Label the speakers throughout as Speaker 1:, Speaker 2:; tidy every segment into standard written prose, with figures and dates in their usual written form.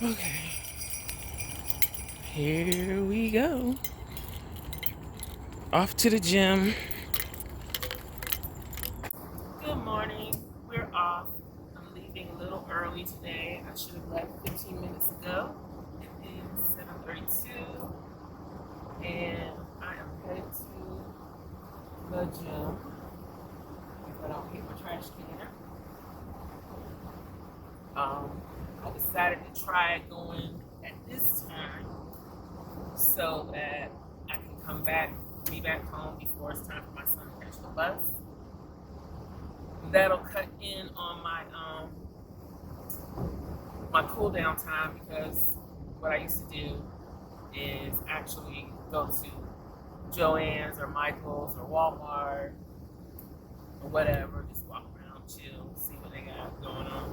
Speaker 1: Okay, here we go. Off to the gym. Good morning. We're off. I'm leaving a little early today. I should have left 15 minutes ago. It is 7:32, and I am headed to the gym. But I'll hit my trash can. I decided to try going at this time so that I can be back home before it's time for my son to catch the bus. That'll cut in on my cool down time, because what I used to do is actually go to Joann's or Michael's or Walmart or whatever, just walk around, chill, see what they got going on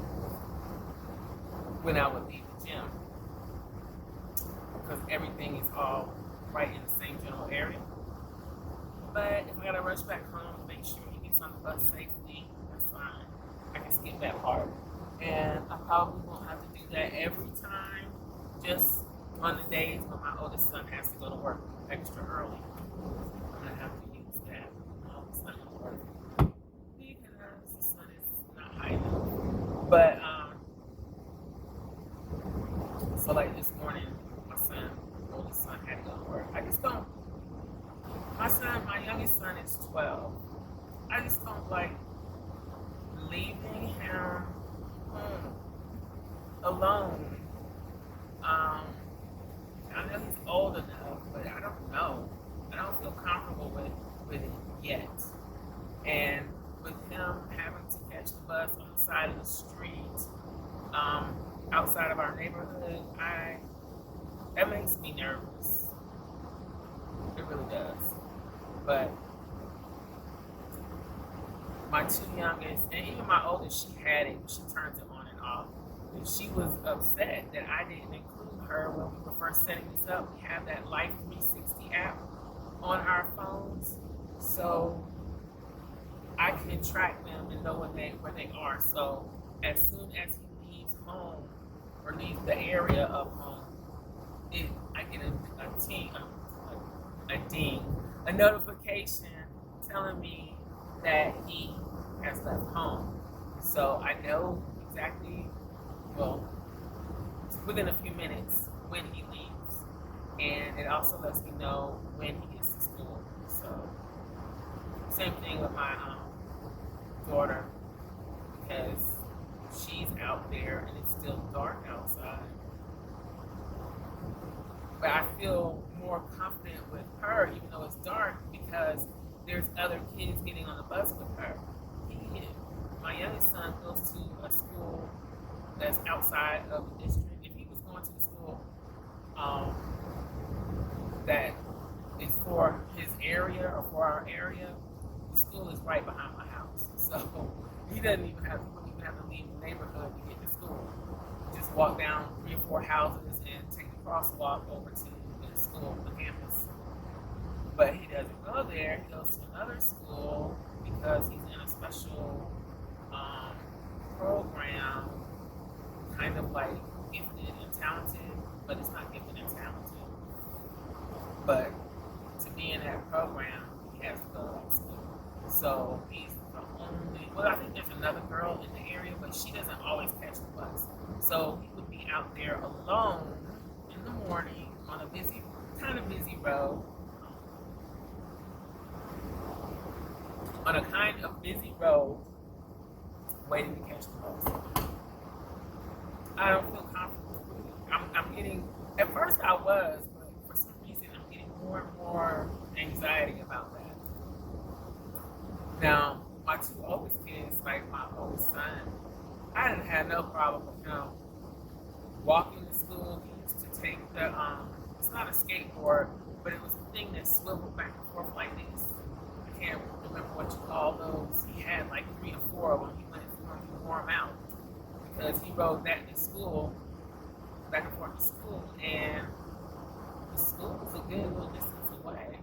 Speaker 1: when I would leave the gym, because everything is all right in the same general area. But if I gotta rush back home to make sure he gets on the bus safely, that's fine. I can skip that part. And I probably won't have to do that every time, just on the days when my oldest son has to go to work extra early. I'm gonna have to use that when my oldest son goes to work, because the sun is not high enough. But so like this morning, my oldest son had to go to work. I just don't. My youngest son is 12. I just don't like leaving him home alone. I know he's old enough, but I don't know. I don't feel comfortable with it yet. And with him having to catch the bus on the side of the street, outside of our neighborhood, that makes me nervous. It really does. But my two youngest, and even my oldest, she had it, she turns it on and off. And she was upset that I didn't include her when we were first setting this up. We have that Life 360 app on our phones, so I can track them and know where they are. So as soon as he leaves home or leaves the area of home, I get a notification telling me that he has left home. So I know exactly, well, within a few minutes when he leaves. And it also lets me know when he gets to school. So same thing with my daughter, because she's out there and it's still dark outside. But I feel more confident with her, even though it's dark, because there's other kids getting on the bus with her. My youngest son goes to a school that's outside of the district. If he was going to the school that is for his area or for our area, the school is right behind my house. So he wouldn't even have to leave the neighborhood to get to school. Just walk down 3 or 4 houses and take the crosswalk over to the school, the campus. But he doesn't go there. He goes to another school because he's in a special program, kind of like gifted and talented, but it's not gifted and talented. But to be in that program, he has to go to that school. So he's the only, well, I think there's another girl in the area, but she doesn't always catch the bus. So he would be out there alone in the morning on a kind of busy road. On a kind of busy road, waiting to catch the bus. I don't feel comfortable with it. I'm getting, at first I was, but for some reason I'm getting more and more anxiety about that. Now, my two oldest kids, like my oldest son, I didn't have no problem with him walking to school. He used to take it's not a skateboard, but it was a thing that swiveled back and forth like this. I can't remember what you call those. He had like 3 or 4 of them. He wore them out because he rode that to school, back and forth to school, and the school was a good little distance away.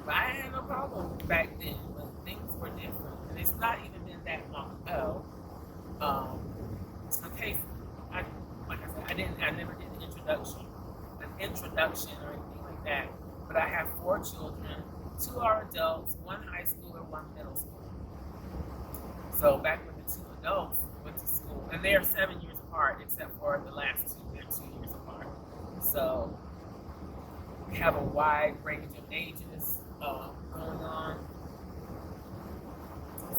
Speaker 1: But I had no problem back then, but things were different, and it's not even been that long ago. In case, like I said, I introduction or anything like that. But I have 4 children. 2 are adults, 1 high schooler, 1 middle school. So back when the 2 adults went to school, and they are 7 years apart, except for the last 2, they're 2 years apart. So we have a wide range of ages going on.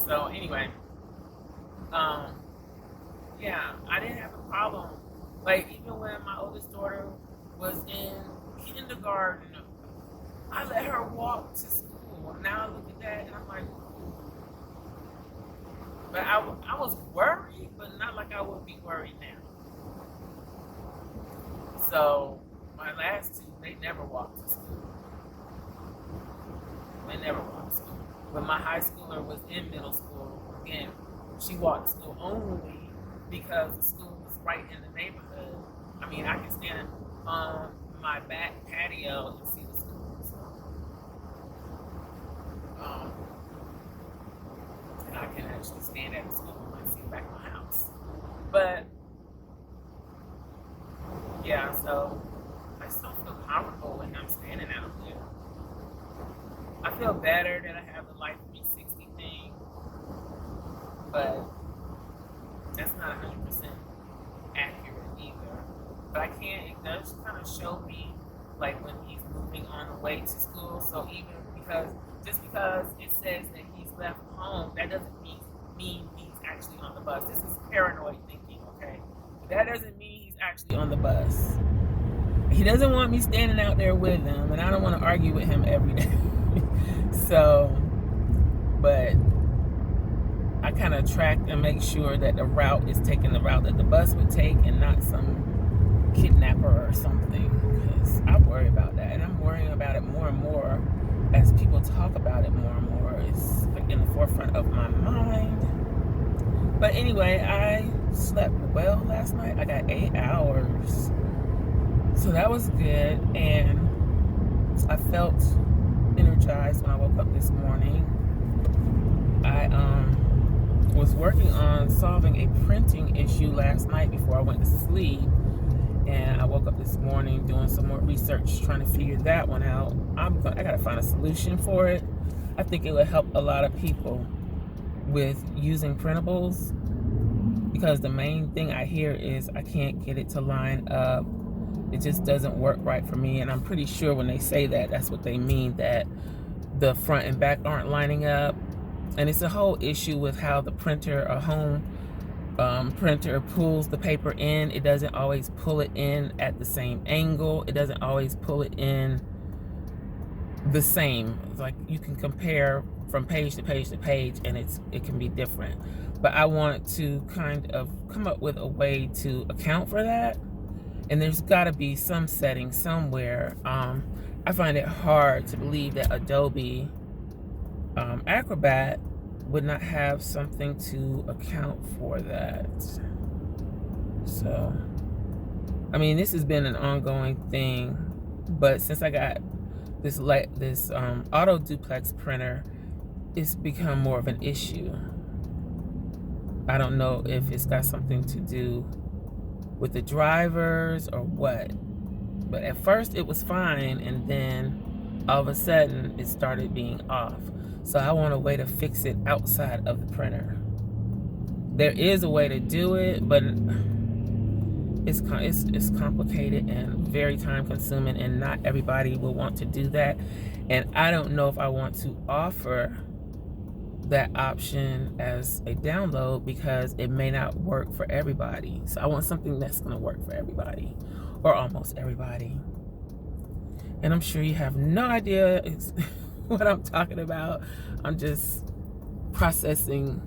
Speaker 1: So anyway, yeah, I didn't have a problem. Like, even when my oldest daughter was in kindergarten, I let her walk to school. Now I look at that and I'm like, ooh. But I was worried, but not like I would be worried now. So my last 2, they never walked to school. They never walked to school. When my high schooler was in middle school, again, she walked to school only because the school was right in the neighborhood. I mean, I can stand on my back patio and see the school. So, and I can actually stand at the school and see back my house. But yeah, so I still feel comfortable when I'm standing out there. I feel better that I have the Life 360 thing, but that's not 100% accurate either. But I can, it does kind of show me like when he's moving on the way to school. So even just because it says that he's left home, that doesn't mean he's actually on the bus. This is paranoid thinking, okay? That doesn't mean he's actually on the bus. He doesn't want me standing out there with him, and I don't want to argue with him every day. So, but I kind of track and make sure that the route is taking the route that the bus would take and not some kidnapper or something, because I worry about that, and I'm worrying about it more and more as people talk about it more and more. It's like in the forefront of my mind. But anyway, I slept well last night. I got 8 hours, so that was good, and I felt energized when I woke up this morning. I was working on solving a printing issue last night before I went to sleep, and I woke up this morning doing some more research trying to figure that one out. I gotta find a solution for it. I think it would help a lot of people with using printables, because the main thing I hear is I can't get it to line up. It just doesn't work right for me, and I'm pretty sure when they say that, that's what they mean, that the front and back aren't lining up. And it's a whole issue with how the printer, a home printer, pulls the paper in. It doesn't always pull it in at the same angle. It doesn't always pull it in the same. It's like you can compare from page to page to page, and it can be different. But I want to kind of come up with a way to account for that. And there's got to be some setting somewhere. I find it hard to believe that Adobe Acrobat would not have something to account for that. So, I mean, this has been an ongoing thing, but since I got this auto duplex printer, it's become more of an issue. I don't know if it's got something to do with the drivers or what, but at first it was fine, and then all of a sudden it started being off. So I want a way to fix it outside of the printer. There is a way to do it, but it's complicated and very time consuming, and not everybody will want to do that. And I don't know if I want to offer that option as a download, because it may not work for everybody. So I want something that's going to work for everybody, or almost everybody. And I'm sure you have no idea what I'm talking about. I'm just processing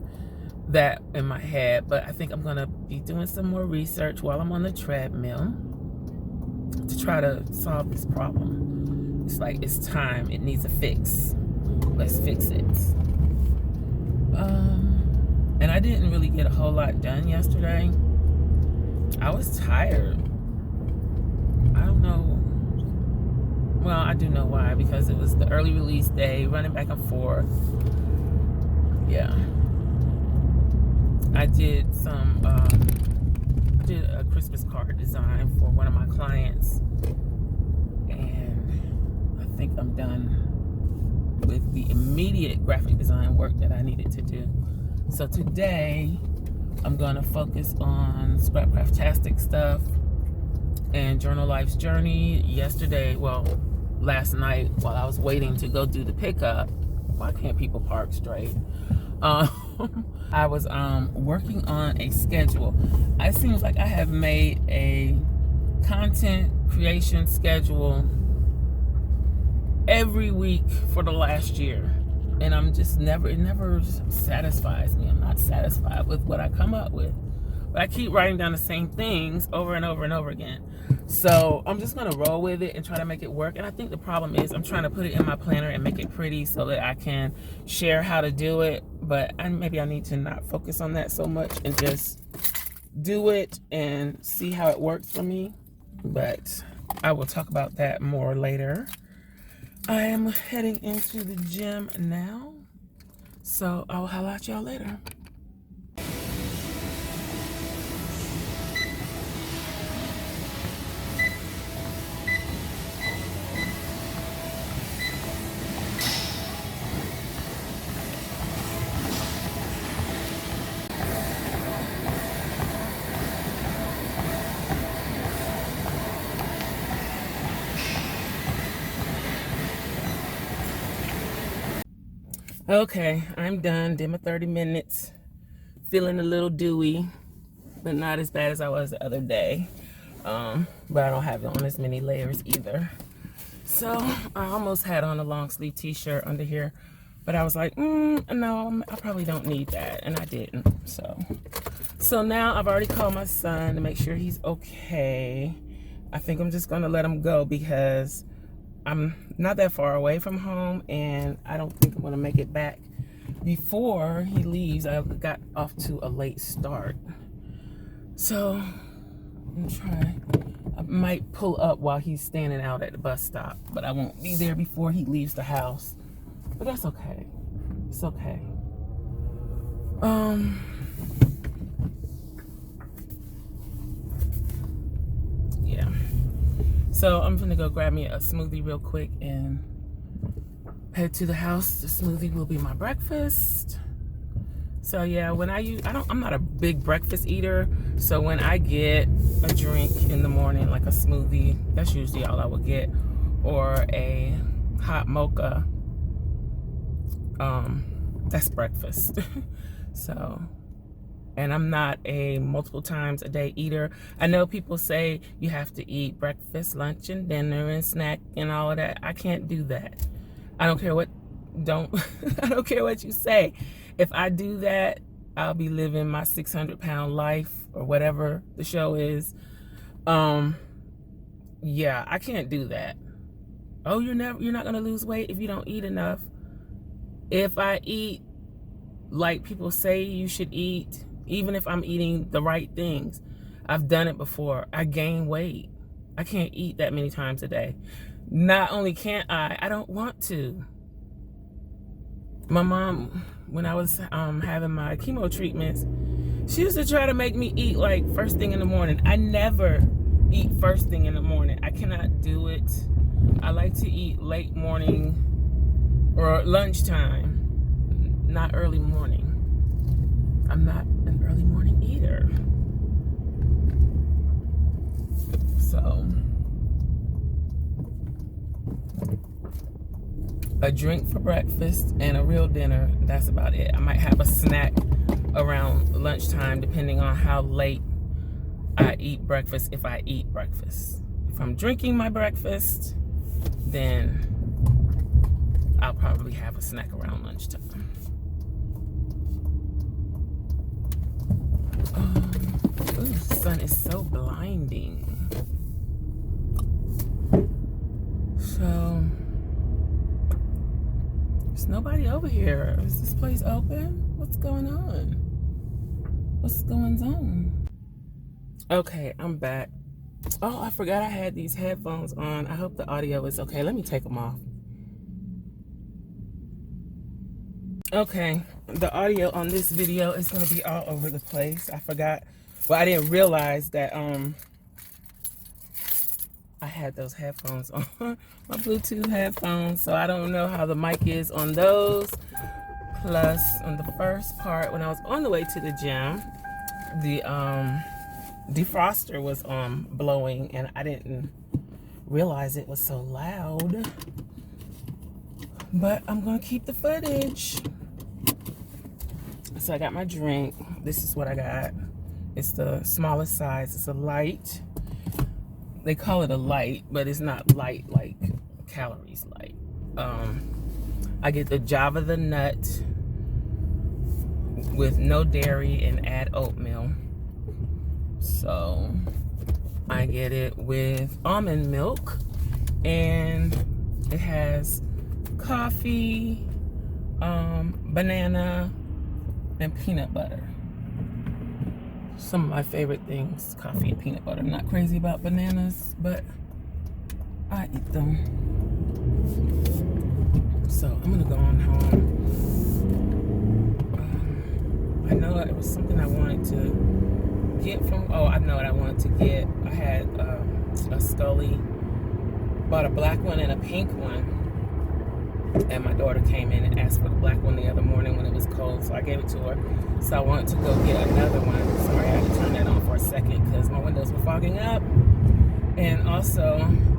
Speaker 1: that in my head. But I think I'm going to be doing some more research while I'm on the treadmill to try to solve this problem. It's like, it's time. It needs a fix. Let's fix it. And I didn't really get a whole lot done yesterday. I was tired. I don't know. Well, I do know why, because it was the early release day, running back and forth. Yeah. I did some did a Christmas card design for one of my clients, and I think I'm done with the immediate graphic design work that I needed to do. So today I'm gonna focus on SCRAPCRAFTASTIC stuff and Journal Life's Journey. Yesterday, well, last night, while I was waiting to go do the pickup, why can't people park straight? I was working on a schedule. It seems like I have made a content creation schedule every week for the last year, and I'm just it never satisfies me. I'm not satisfied with what I come up with, but I keep writing down the same things over and over and over again. So I'm just gonna roll with it and try to make it work. And I think the problem is I'm trying to put it in my planner and make it pretty so that I can share how to do it. But maybe I need to not focus on that so much and just do it and see how it works for me. But I will talk about that more later. I am heading into the gym now, so I'll holler at y'all later. Okay, I'm done. Did my 30 minutes. Feeling a little dewy, but not as bad as I was the other day. But I don't have on as many layers either. So I almost had on a long sleeve t-shirt under here, but I was like, no, I probably don't need that, and I didn't. So now I've already called my son to make sure he's okay. I think I'm just gonna let him go because I'm not that far away from home, and I don't think I'm gonna make it back before he leaves. I got off to a late start, so I'm trying. I might pull up while he's standing out at the bus stop, but I won't be there before he leaves the house. But that's okay. It's okay. Yeah. So I'm gonna go grab me a smoothie real quick and head to the house. The smoothie will be my breakfast. So yeah, when I'm not a big breakfast eater. So when I get a drink in the morning, like a smoothie, that's usually all I would get, or a hot mocha. That's breakfast. So. And I'm not a multiple times a day eater. I know people say you have to eat breakfast, lunch, and dinner, and snack, and all of that. I can't do that. I don't care what, I don't care what you say. If I do that, I'll be living my 600-pound life or whatever the show is. Yeah, I can't do that. Oh, you're not gonna lose weight if you don't eat enough. If I eat like people say you should eat, even if I'm eating the right things, I've done it before, I gain weight. I can't eat that many times a day. Not only can't I don't want to. My mom, when I was having my chemo treatments, she used to try to make me eat like first thing in the morning. I never eat first thing in the morning. I cannot do it. I like to eat late morning or lunchtime, not early morning. I'm not an early morning eater. So, a drink for breakfast and a real dinner, that's about it. I might have a snack around lunchtime depending on how late I eat breakfast, if I eat breakfast. If I'm drinking my breakfast, then I'll probably have a snack around lunchtime. Ooh, the sun is so blinding. So, there's nobody over here. Is this place open? What's going on? What's going on? Okay, I'm back. Oh, I forgot I had these headphones on. I hope the audio is okay. Let me take them off. Okay, the audio on this video is going to be all over the place. I forgot Well, I didn't realize that I had those headphones on, my Bluetooth headphones, so I don't know how the mic is on those. Plus, on the first part, when I was on the way to the gym, the defroster was blowing, and I didn't realize it was so loud. But I'm gonna keep the footage. So I got my drink. This is what I got. It's the smallest size. It's a light. They call it a light, but it's not light like calories light. I get the Java the Nut with no dairy and add oatmeal. So I get it with almond milk, and it has coffee, banana, and peanut butter. Some of my favorite things, coffee and peanut butter. I'm not crazy about bananas, but I eat them. So I'm gonna go on home. I know it was something I wanted to get from, I know what I wanted to get. I had a Scully, bought a black one and a pink one. And my daughter came in and asked for the black one the other morning when it was cold, so I gave it to her. So I wanted to go get another one. Sorry, I had to turn that on for a second because my windows were fogging up. And also,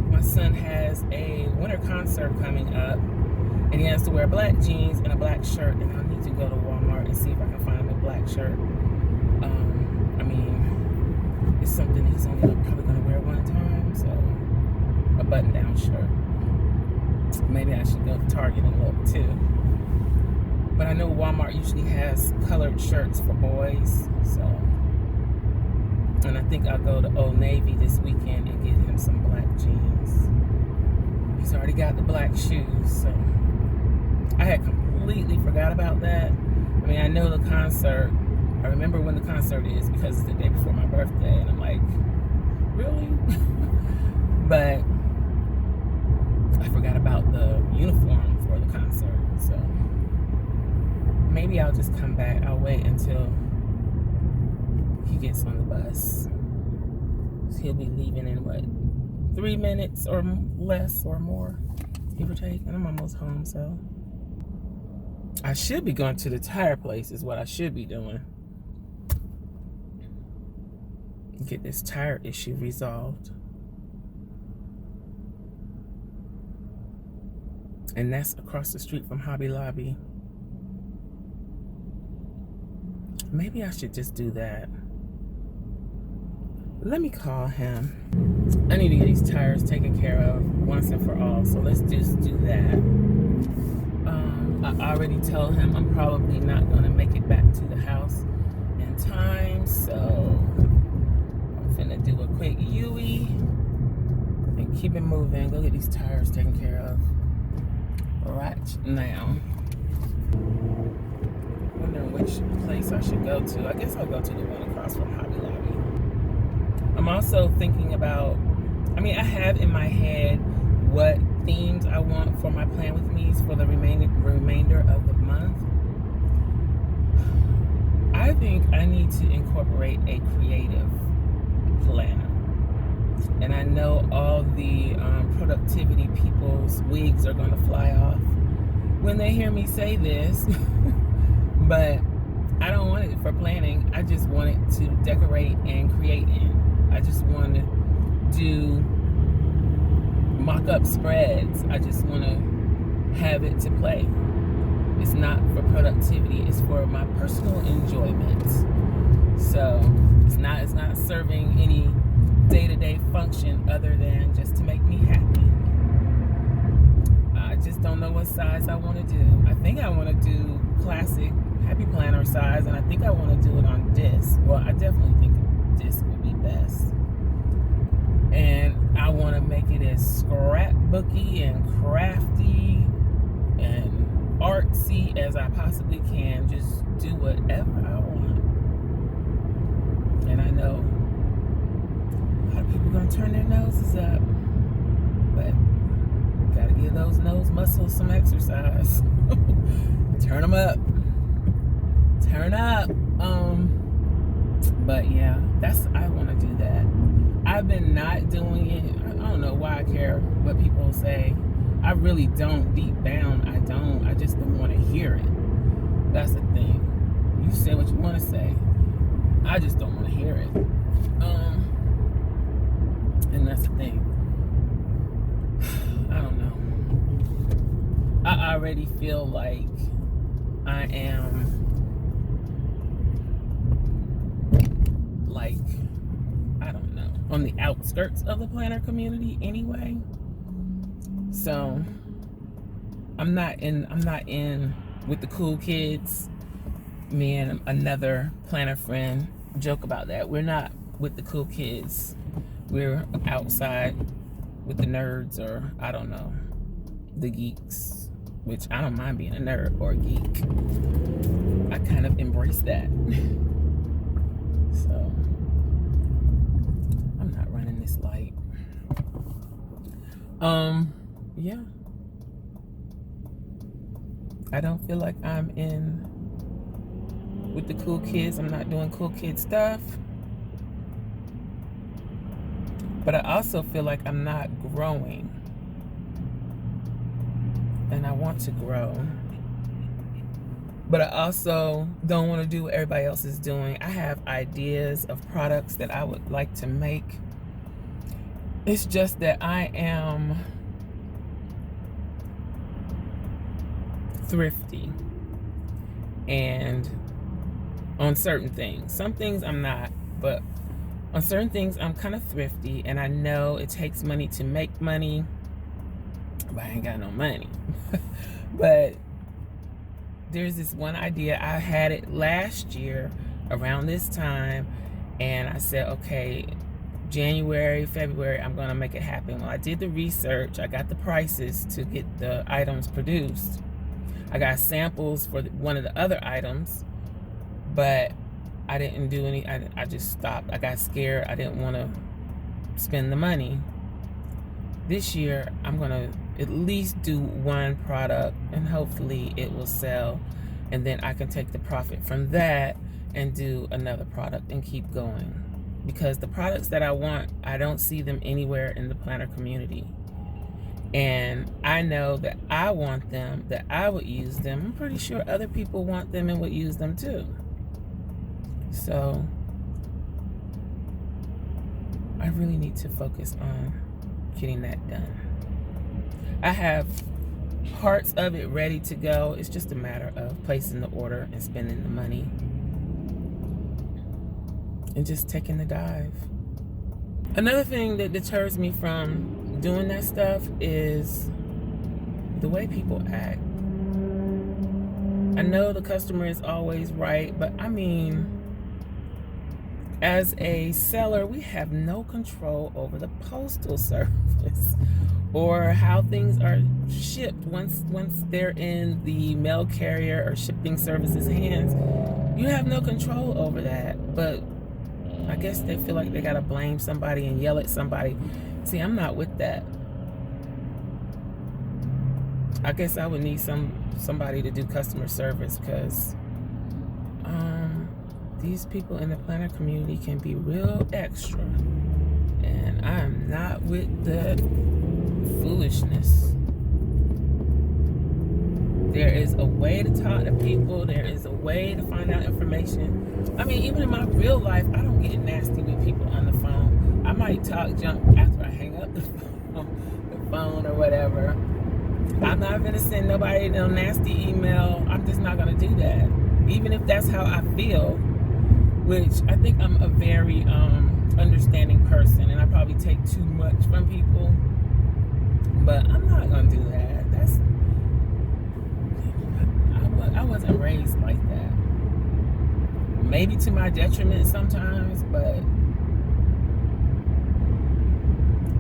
Speaker 1: my son has a winter concert coming up, and he has to wear black jeans and a black shirt, and I need to go to Walmart and see if I can find him a black shirt. I mean, it's something he's only probably going to wear one time, so a button-down shirt. Maybe I should go to Target and look too. But I know Walmart usually has colored shirts for boys, so. And I think I'll go to Old Navy this weekend and get him some black jeans. He's already got the black shoes, so. I had completely forgot about that. I mean, I know the concert. I remember when the concert is because it's the day before my birthday, and I'm like, really? But I forgot about the uniform for the concert, so maybe I'll just come back. I'll wait until he gets on the bus. He'll be leaving in what, 3 minutes or less or more, give or take, and I'm almost home. So I should be going to the tire place is what I should be doing. Get this tire issue resolved. And that's across the street from Hobby Lobby. Maybe I should just do that. Let me call him. I need to get these tires taken care of once and for all. So let's just do that. I already told him I'm probably not going to make it back to the house in time. So I'm finna do a quick UE and keep it moving. Go get these tires taken care of right now. Wondering which place I should go to. I guess I'll go to the one across from Hobby Lobby. I'm also thinking about, I mean, I have in my head what themes I want for my Plan With Me's for the remainder of the month. I think I need to incorporate a creative planner. And I know all the productivity people's wigs are going to fly off when they hear me say this. But I don't want it for planning. I just want it to decorate and create in. I just want to do mock-up spreads. I just want to have it to play. It's not for productivity. It's for my personal enjoyment. So it's not serving any day-to-day function other than just to make me happy. I just don't know what size I want to do. I think I want to do classic happy planner size, and I think I want to do it on disc. Well, I definitely think disc would be best. And I want to make it as scrapbooky and crafty and artsy as I possibly can. Just do whatever I want. And I know a lot of people are going to turn their noses up, but gotta give those nose muscles some exercise. Turn them up. Turn up. But yeah, I want to do that. I've been not doing it. I don't know why I care what people say. I really don't. Deep down, I don't. I just don't want to hear it. That's the thing. You say what you want to say. I just don't want to hear it. And that's the thing. I don't know. I already feel like I am like, I don't know, on the outskirts of the planner community anyway. So I'm not in with the cool kids. Me and another planner friend joke about that. We're not with the cool kids. We're outside with the nerds, or I don't know, the geeks, which I don't mind being a nerd or a geek. I kind of embrace that. So I'm not running this light. Yeah. I don't feel like I'm in with the cool kids. I'm not doing cool kid stuff. But I also feel like I'm not growing. And I want to grow. But I also don't want to do what everybody else is doing. I have ideas of products that I would like to make. It's just that I am thrifty. And on certain things. Some things I'm not, but on certain things I'm kind of thrifty, and I know it takes money to make money, but I ain't got no money. But there's this one idea. I had it last year around this time, and I said, okay, January, February, I'm gonna make it happen. Well, I did the research. I got the prices to get the items produced. I got samples for one of the other items, but I didn't do any. I just stopped. I got scared. I didn't want to spend the money. This year, I'm gonna at least do one product, and hopefully it will sell, and then I can take the profit from that and do another product and keep going. Because the products that I want, I don't see them anywhere in the planner community. And I know that I want them, that I would use them. I'm pretty sure other people want them and would use them too. So I really need to focus on getting that done. I have parts of it ready to go. It's just a matter of placing the order and spending the money and just taking the dive. Another thing that deters me from doing that stuff is the way people act. I know the customer is always right, but I mean, as a seller, we have no control over the postal service or how things are shipped once they're in the mail carrier or shipping services hands. You have no control over that, but I guess they feel like they gotta blame somebody and yell at somebody. See, I'm not with that. I guess I would need somebody to do customer service, because these people in the planner community can be real extra, and I'm not with the foolishness. There is a way to talk to people. There is a way to find out information. I mean, even in my real life, I don't get nasty with people on the phone. I might talk junk after I hang up the phone or whatever. I'm not gonna send nobody no nasty email. I'm just not gonna do that, even if that's how I feel. Which I think I'm a very understanding person, and I probably take too much from people. But I'm not gonna do that. I wasn't raised like that. Maybe to my detriment sometimes, but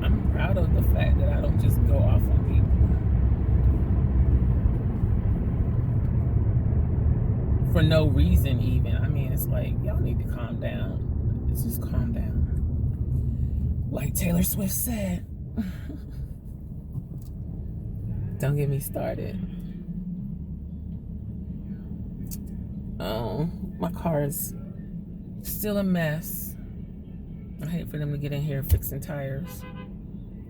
Speaker 1: I'm proud of the fact that I don't just go off on people for no reason even. I mean, it's like, y'all need to calm down. Let's just calm down. Like Taylor Swift said. Don't get me started. Oh, my car is Still a mess. I hate for them to get in here fixing tires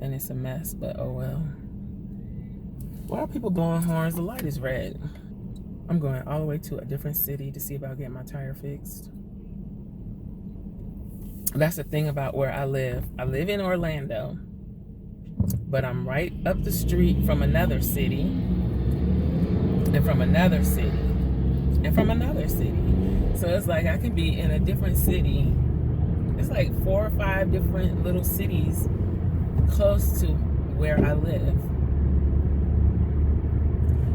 Speaker 1: and it's a mess, but oh well. Why are people blowing horns? The light is red. I'm going all the way to a different city to see about getting my tire fixed. That's the thing about where I live. I live in Orlando, but I'm right up the street from another city, and from another city, and from another city. So it's like I can be in a different city. It's like 4 or 5 different little cities close to where I live.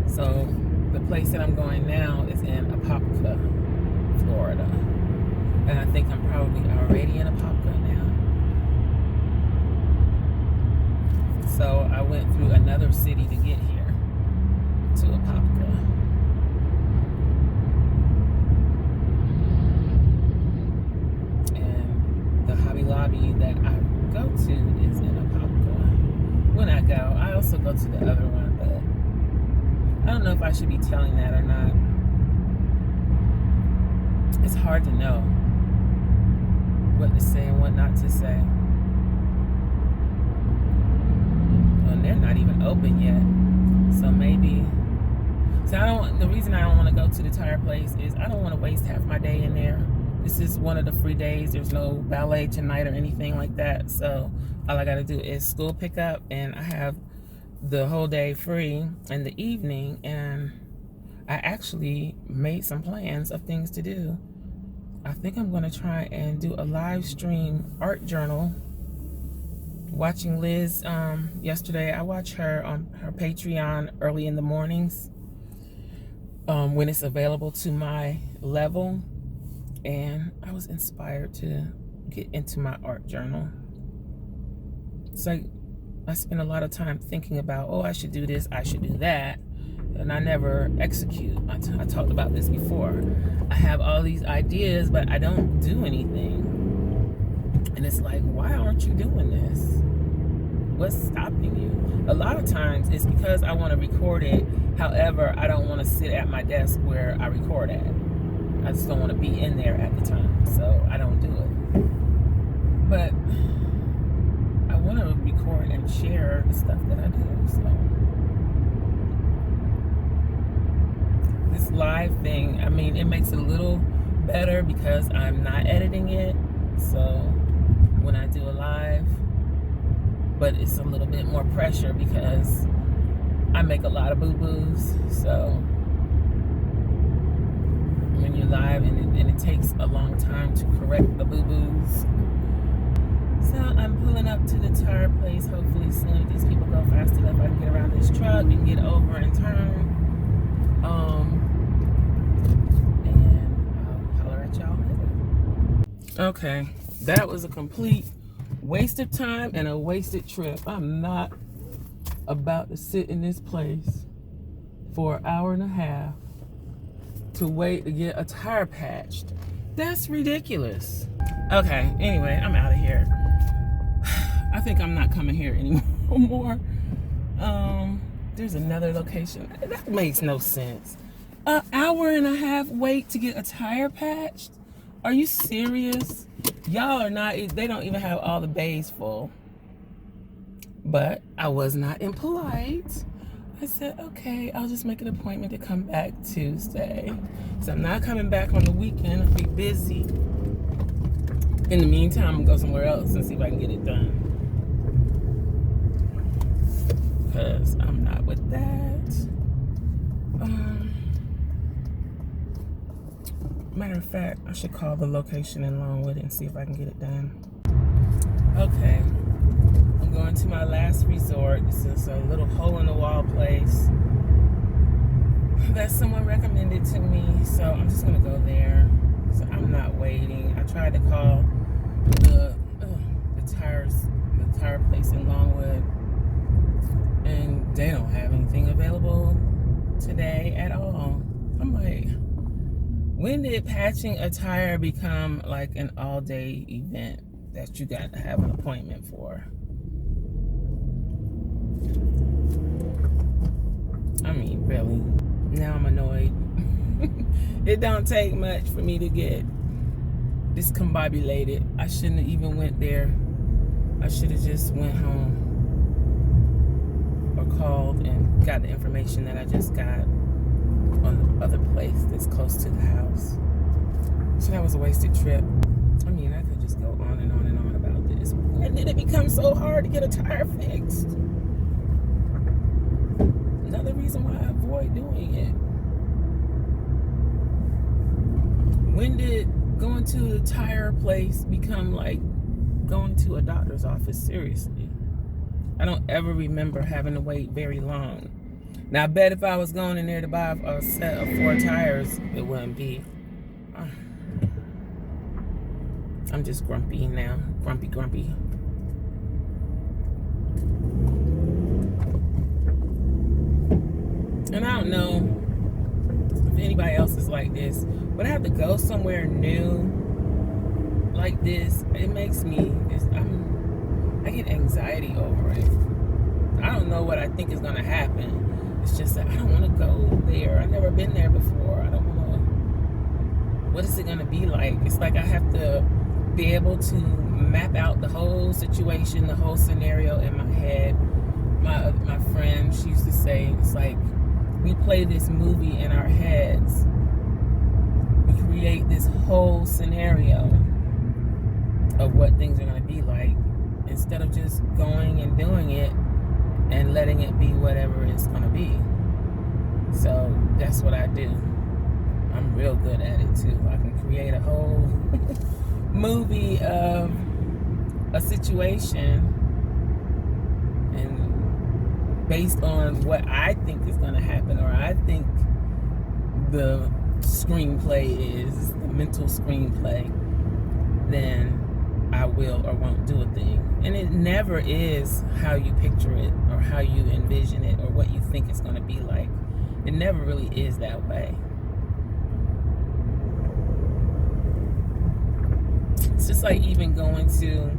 Speaker 1: So the place that I'm going now is in Apopka, Florida. And I think I'm probably already in Apopka now. So I went through another city to get here, to Apopka. And the Hobby Lobby that I go to is in Apopka. When I go, I also go to the other one, but I don't know if I should be telling that or not. It's hard to know what to say and what not to say. And they're not even open yet. So maybe. So the reason I don't want to go to the tire place is I don't want to waste half my day in there. This is one of the free days. There's no ballet tonight or anything like that. So all I got to do is school pickup, and I have the whole day free in the evening, and I actually made some plans of things to do. I think I'm going to try and do a live stream art journal. Watching Liz yesterday, I watch her on her Patreon early in the mornings when it's available to my level, and I was inspired to get into my art journal. It's like I spend a lot of time thinking about, oh, I should do this, I should do that, and I never execute. I talked about this before. I have all these ideas, but I don't do anything. And it's like, why aren't you doing this? What's stopping you? A lot of times it's because I want to record it. However, I don't want to sit at my desk where I record at. I just don't want to be in there at the time, so I don't do it. But I want to record and share the stuff that I do. So this live thing, I mean, it makes it a little better because I'm not editing it. So when I do a live, but it's a little bit more pressure because I make a lot of boo-boos. So when you're live and it takes a long time to correct the boo-boos. So I'm pulling up to the tire place. Hopefully soon, if these people go fast enough, I can get around this truck and get over and turn. And I'll holler at y'all later. Okay, that was a complete waste of time and a wasted trip. I'm not about to sit in this place for an hour and a half to wait to get a tire patched. That's ridiculous. Okay, anyway, I'm out of here. I think I'm not coming here anymore. There's another location. That makes no sense. An hour and a half wait to get a tire patched? Are you serious? Y'all are not, they don't even have all the bays full. But I was not impolite. I said, okay, I'll just make an appointment to come back Tuesday. So I'm not coming back on the weekend. I'll be busy. In the meantime, I'm gonna go somewhere else and see if I can get it done. Because I'm not with that. Matter of fact, I should call the location in Longwood and see if I can get it done. Okay. I'm going to my last resort. This is a little hole-in-the-wall place that someone recommended to me, so I'm just gonna go there. So I'm not waiting. I tried to call the tire place in Longwood, and they don't have anything available today at all. I'm like, when did patching a tire become like an all-day event that you got to have an appointment for? I mean, really. Now I'm annoyed. It don't take much for me to get discombobulated. I shouldn't have even went there. I should have just went home or called and got the information that I just got on the other place that's close to the house. So that was a wasted trip. I mean, I could just go on and on and on about this. When did it become so hard to get a tire fixed? Another reason why I avoid doing it. When did going to the tire place become like going to a doctor's office? Seriously. I don't ever remember having to wait very long. Now, I bet if I was going in there to buy a set of 4 tires, it wouldn't be. I'm just grumpy now. Grumpy. And I don't know if anybody else is like this, but I have to go somewhere new like this. It makes me, I get anxiety over it. I don't know what I think is going to happen. It's just that I don't want to go there. I've never been there before. I don't want to. What is it going to be like? It's like I have to be able to map out the whole situation, the whole scenario in my head. My friend, she used to say, it's like we play this movie in our heads. We create this whole scenario of what things are going to be like instead of just going and doing it and letting it be whatever it's going to be. So that's what I do. I'm real good at it too. I can create a whole movie of a situation, and based on what I think is going to happen, or I think the screenplay is, the mental screenplay, then I will or won't do a thing. And it never is how you picture it or how you envision it or what you think it's going to be like. It never really is that way. It's just like even going to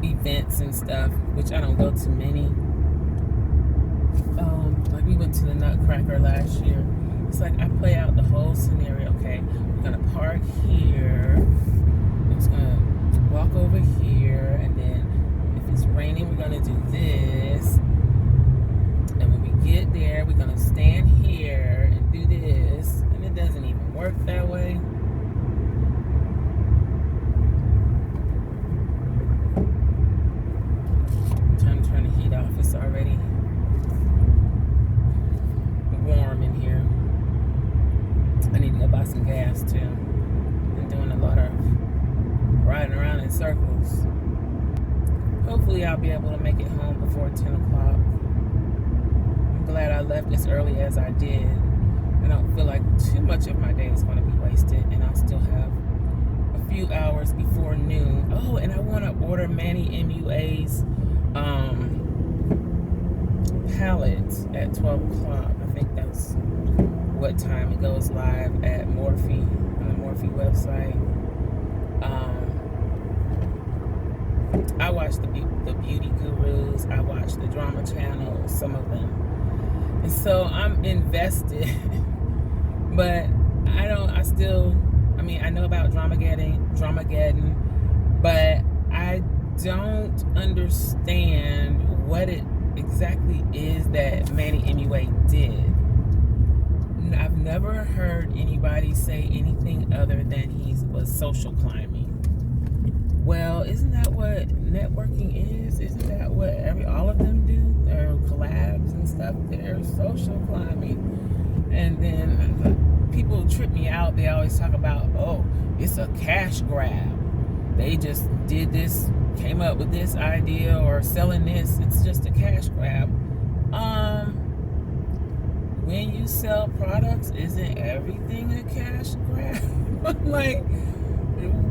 Speaker 1: events and stuff, which I don't go to many. Like we went to the Nutcracker last year. It's like I play out the whole scenario. Okay, we're gonna park here. I'm just gonna walk over here, and then if it's raining, we're gonna do this. And when we get there, we're gonna stand here and do this. And it doesn't even work that way. Time to turn the heat off. It's already warm in here. I need to go buy some gas too. I'm doing a lot of riding around in circles. Hopefully I'll be able to make it home before 10 o'clock. I'm glad I left as early as I did. I don't feel like too much of my day is going to be wasted, and I'll still have a few hours before noon. Oh, and I want to order Manny MUA's palette at 12 o'clock. I think that's what time it goes live at Morphe, on the Morphe website. I watch the beauty gurus. I watch the drama channels, some of them. And so I'm invested. But I know about Dramageddon, but I don't understand what it exactly is that Manny MUA did. I've never heard anybody say anything other than he was social climbing. Well, isn't that what networking is? Isn't that what all of them do? Their collabs and stuff, they're social climbing. And then people trip me out. They always talk about, oh, it's a cash grab. They just did this, came up with this idea, or selling this. It's just a cash grab. When you sell products, isn't everything a cash grab? Like,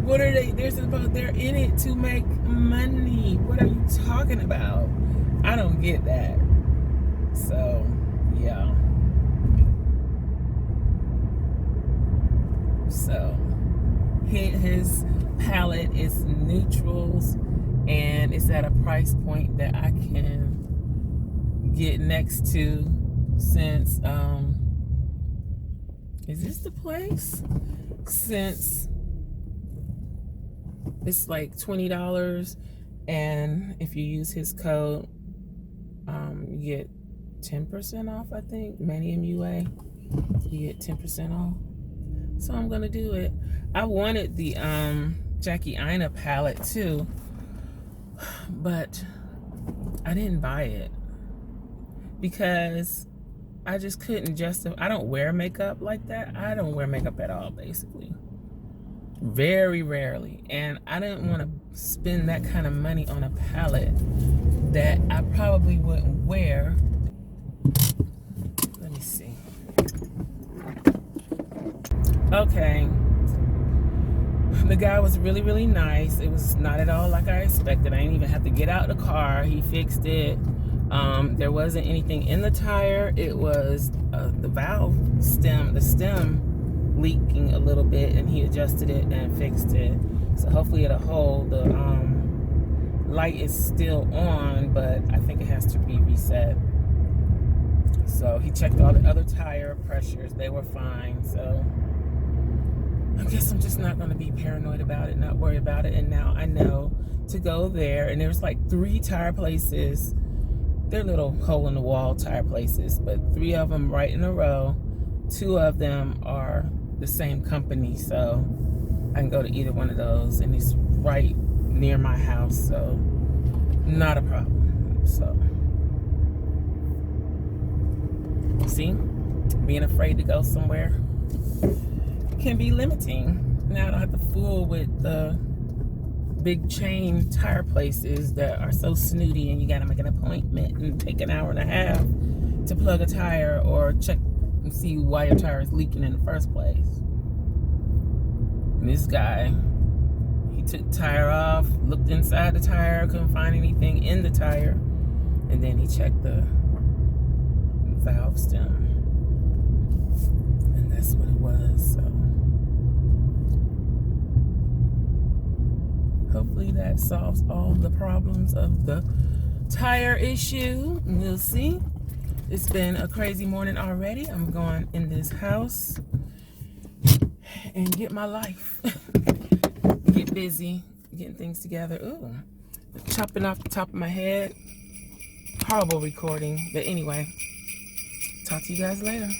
Speaker 1: what are they? They're in it to make money. What are you talking about? I don't get that. So, yeah. So, his palette is neutrals, and it's at a price point that I can get next to, since Is this the place? Since it's like $20, and if you use his code, you get 10% off, I think. Manny MUA, you get 10% off. So I'm gonna do it. I wanted the Jackie Aina palette too, but I didn't buy it because I just couldn't justify. I don't wear makeup like that. I don't wear makeup at all, basically. Very rarely. And I didn't want to spend that kind of money on a palette that I probably wouldn't wear. Let me see. Okay. The guy was really, really nice. It was not at all like I expected. I didn't even have to get out the car. He fixed it. There wasn't anything in the tire. It was the valve stem, the stem leaking a little bit, and he adjusted it and fixed it. So hopefully it'll hold. The light is still on, but I think it has to be reset. So he checked all the other tire pressures. They were fine. So I guess I'm just not going to be paranoid about it, not worry about it. And now I know to go there. And there's like 3 tire places. They're little hole-in-the-wall tire places, but 3 of them right in a row. 2 of them are the same company, so I can go to either one of those, and it's right near my house, so not a problem. So, see, being afraid to go somewhere can be limiting. Now I don't have to fool with the big chain tire places that are so snooty, and you gotta make an appointment and take an hour and a half to plug a tire or check and see why your tire is leaking in the first place. And this guy, he took the tire off, looked inside the tire, couldn't find anything in the tire, and then he checked the valve stem, and that's what it was. So hopefully that solves all the problems of the tire issue. We'll see. It's been a crazy morning already. I'm going in this house and get my life. Get busy, getting things together. Ooh, chopping off the top of my head. Horrible recording. But anyway, talk to you guys later.